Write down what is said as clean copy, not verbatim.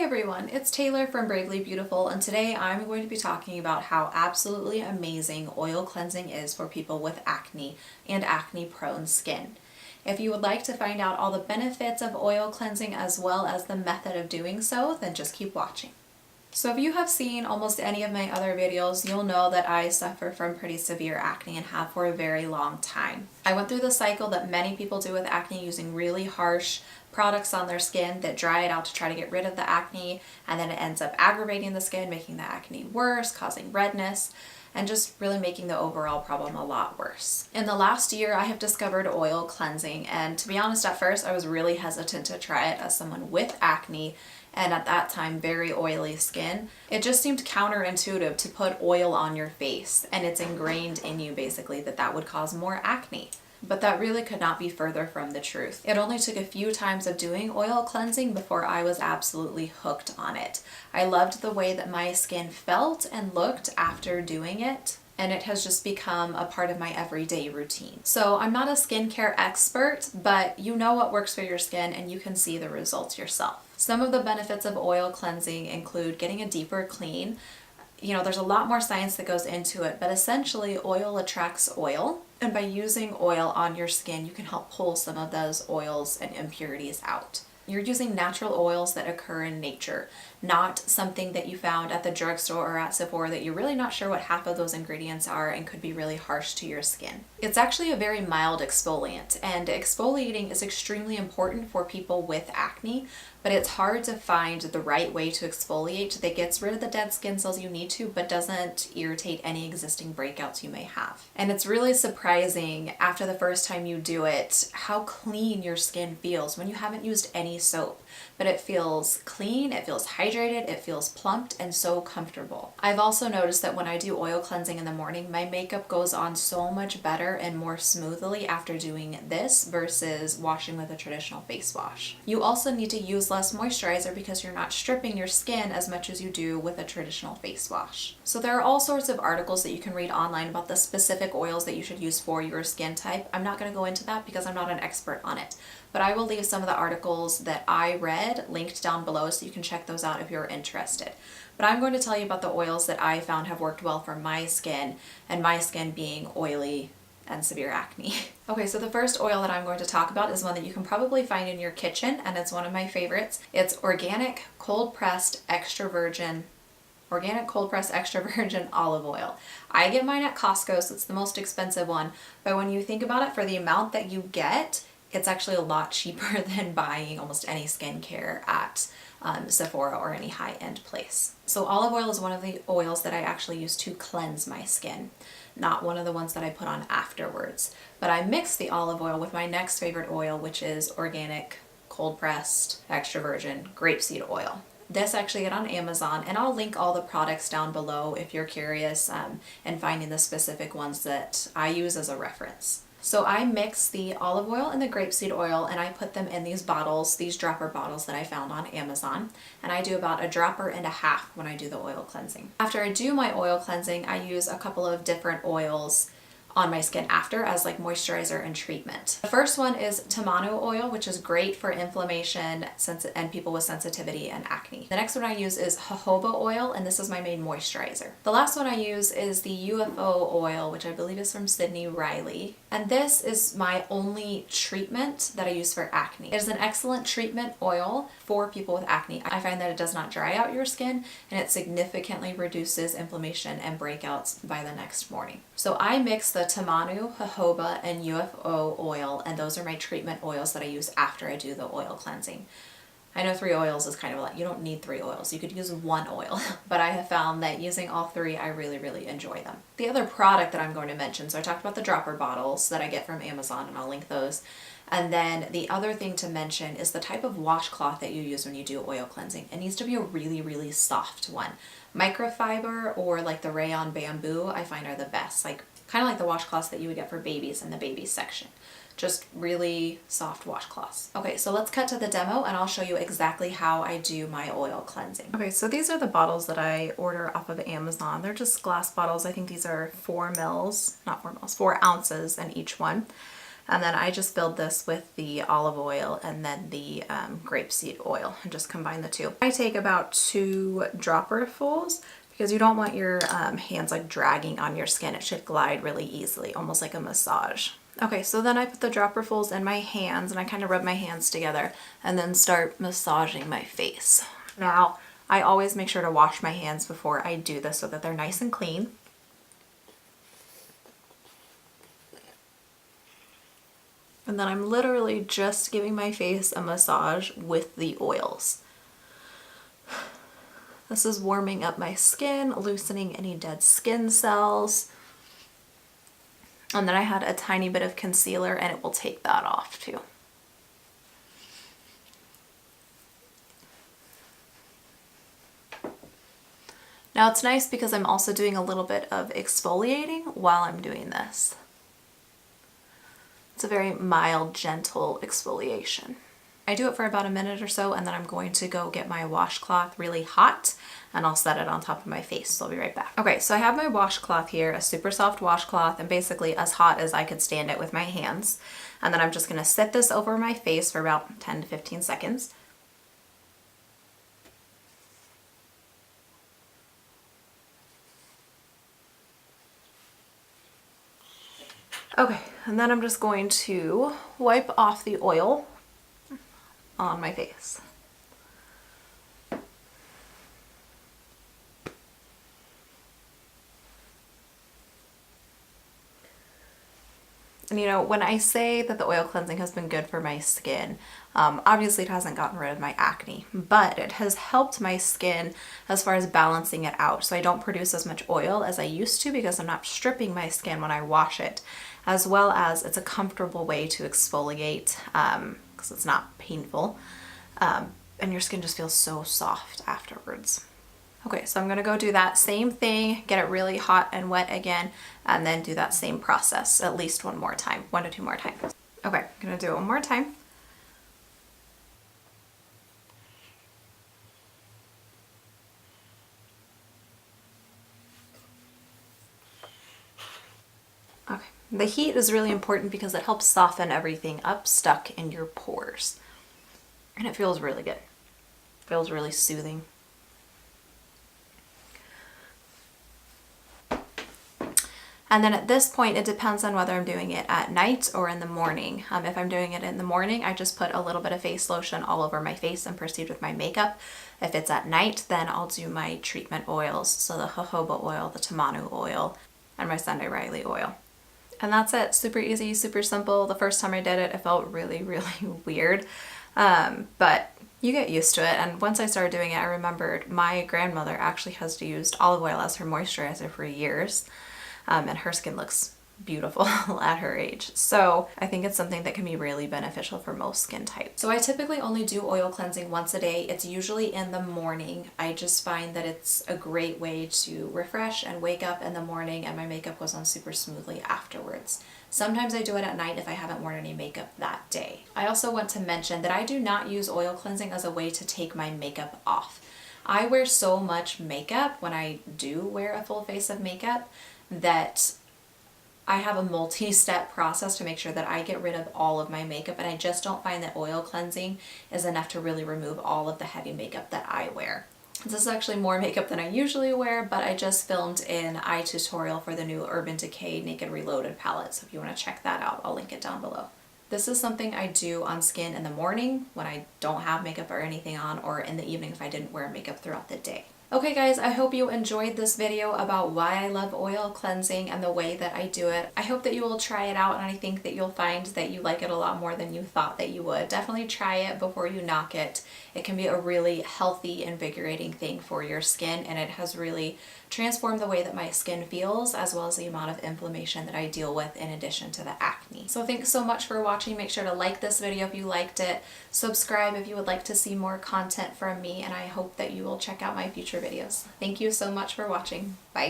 everyone, it's Taylor from Bravely Beautiful, and today I'm going to be talking about how absolutely amazing oil cleansing is for people with acne and acne-prone skin. If you would like to find out all the benefits of oil cleansing as well as the method of doing so, then just keep watching. So if you have seen almost any of my other videos, you'll know that I suffer from pretty severe acne and have for a very long time. I went through the cycle that many people do with acne, using really harsh products on their skin that dry it out to try to get rid of the acne, and then it ends up aggravating the skin, making the acne worse, causing redness, and just really making the overall problem a lot worse. In the last year, I have discovered oil cleansing, and to be honest, at first I was really hesitant to try it as someone with acne and at that time very oily skin. It just seemed counterintuitive to put oil on your face, and it's ingrained in you basically that that would cause more acne. But that really could not be further from the truth. It only took a few times of doing oil cleansing before I was absolutely hooked on it. I loved the way that my skin felt and looked after doing it, and it has just become a part of my everyday routine. So I'm not a skincare expert, but you know what works for your skin and you can see the results yourself. Some of the benefits of oil cleansing include getting a deeper clean. You know, there's a lot more science that goes into it, but essentially oil attracts oil. And by using oil on your skin, you can help pull some of those oils and impurities out. You're using natural oils that occur in nature, not something that you found at the drugstore or at Sephora that you're really not sure what half of those ingredients are and could be really harsh to your skin. It's actually a very mild exfoliant, and exfoliating is extremely important for people with acne, but it's hard to find the right way to exfoliate that gets rid of the dead skin cells you need to, but doesn't irritate any existing breakouts you may have. And it's really surprising after the first time you do it, how clean your skin feels when you haven't used any soap. But it feels clean, it feels hydrated, it feels plumped, and so comfortable. I've also noticed that when I do oil cleansing in the morning, my makeup goes on so much better and more smoothly after doing this versus washing with a traditional face wash. You also need to use less moisturizer because you're not stripping your skin as much as you do with a traditional face wash. So there are all sorts of articles that you can read online about the specific oils that you should use for your skin type. I'm not going to go into that because I'm not an expert on it. But I will leave some of the articles that I read linked down below so you can check those out if you're interested. But I'm going to tell you about the oils that I found have worked well for my skin, and my skin being oily and severe acne. Okay, so the first oil that I'm going to talk about is one that you can probably find in your kitchen, and it's one of my favorites. It's organic cold pressed extra virgin olive oil. I get mine at Costco, so it's the most expensive one, but when you think about it, for the amount that you get, it's actually a lot cheaper than buying almost any skincare at Sephora or any high-end place. So olive oil is one of the oils that I actually use to cleanse my skin, not one of the ones that I put on afterwards. But I mix the olive oil with my next favorite oil, which is organic, cold-pressed, extra virgin grapeseed oil. This I actually get on Amazon, and I'll link all the products down below if you're curious and finding the specific ones that I use as a reference. So I mix the olive oil and the grapeseed oil, and I put them in these bottles, these dropper bottles that I found on Amazon, and I do about a dropper and a half when I do the oil cleansing. After I do my oil cleansing, I use a couple of different oils on my skin after as like moisturizer and treatment. The first one is Tamanu Oil, which is great for inflammation and people with sensitivity and acne. The next one I use is Jojoba Oil, and this is my main moisturizer. The last one I use is the UFO oil, which I believe is from Sydney Riley, and this is my only treatment that I use for acne. It is an excellent treatment oil for people with acne. I find that it does not dry out your skin, and it significantly reduces inflammation and breakouts by the next morning. So I mix the Tamanu, jojoba, and UFO oil, and those are my treatment oils that I use after I do the oil cleansing. I know 3 oils is kind of a lot. You don't need 3 oils. You could use 1 oil, but I have found that using all 3, I really enjoy them. The other product that I'm going to mention, so I talked about the dropper bottles that I get from Amazon, and I'll link those. And then the other thing to mention is the type of washcloth that you use when you do oil cleansing. It needs to be a really soft one. Microfiber or like the rayon bamboo I find are the best, like kind of like the washcloths that you would get for babies in the babies section. Just really soft washcloths. Okay, so let's cut to the demo and I'll show you exactly how I do my oil cleansing. Okay, so these are the bottles that I order off of Amazon. They're just glass bottles. I think these are 4 ounces in each one. And then I just filled this with the olive oil and then the grapeseed oil and just combine the two. I take about 2 dropperfuls because you don't want your hands like dragging on your skin. It should glide really easily, almost like a massage. Okay, so then I put the dropperfuls in my hands and I kind of rub my hands together and then start massaging my face. Now, I always make sure to wash my hands before I do this so that they're nice and clean. And then I'm literally just giving my face a massage with the oils. This is warming up my skin, loosening any dead skin cells. And then I had a tiny bit of concealer and it will take that off too. Now it's nice because I'm also doing a little bit of exfoliating while I'm doing this. It's a very mild, gentle exfoliation. I do it for about a minute or so and then I'm going to go get my washcloth really hot and I'll set it on top of my face. So I'll be right back. Okay, so I have my washcloth here, a super soft washcloth and basically as hot as I could stand it with my hands. And then I'm just gonna set this over my face for about 10 to 15 seconds. Okay, and then I'm just going to wipe off the oil on my face. And you know, when I say that the oil cleansing has been good for my skin, obviously it hasn't gotten rid of my acne, but it has helped my skin as far as balancing it out. So I don't produce as much oil as I used to because I'm not stripping my skin when I wash it, as well as it's a comfortable way to exfoliate because it's not painful. And your skin just feels so soft afterwards. Okay, so I'm gonna go do that same thing, get it really hot and wet again, and then do that same process at least one more time, 1 to 2 more times. Okay, I'm gonna do it one more time. Okay, the heat is really important because it helps soften everything up stuck in your pores. And it feels really good. It feels really soothing. And then at this point, it depends on whether I'm doing it at night or in the morning. If I'm doing it in the morning, I just put a little bit of face lotion all over my face and proceed with my makeup. If it's at night, then I'll do my treatment oils. So the jojoba oil, the Tamanu oil, and my Sunday Riley oil. And that's it. Super easy, super simple. The first time I did it, it felt really, really weird. But you get used to it. And once I started doing it, I remembered my grandmother actually has used olive oil as her moisturizer for years. And her skin looks beautiful at her age. So I think it's something that can be really beneficial for most skin types. So I typically only do oil cleansing once a day. It's usually in the morning. I just find that it's a great way to refresh and wake up in the morning and my makeup goes on super smoothly afterwards. Sometimes I do it at night if I haven't worn any makeup that day. I also want to mention that I do not use oil cleansing as a way to take my makeup off. I wear so much makeup when I do wear a full face of makeup that I have a multi-step process to make sure that I get rid of all of my makeup, and I just don't find that oil cleansing is enough to really remove all of the heavy makeup that I wear. This is actually more makeup than I usually wear, but I just filmed an eye tutorial for the new Urban Decay Naked Reloaded palette, so if you want to check that out, I'll link it down below. This is something I do on skin in the morning when I don't have makeup or anything on, or in the evening if I didn't wear makeup throughout the day. Okay guys, I hope you enjoyed this video about why I love oil cleansing and the way that I do it. I hope that you will try it out and I think that you'll find that you like it a lot more than you thought that you would. Definitely try it before you knock it. It can be a really healthy, invigorating thing for your skin, and it has really transformed the way that my skin feels as well as the amount of inflammation that I deal with in addition to the acne. So thanks so much for watching. Make sure to like this video if you liked it, subscribe if you would like to see more content from me, and I hope that you will check out my future videos. Thank you so much for watching. Bye.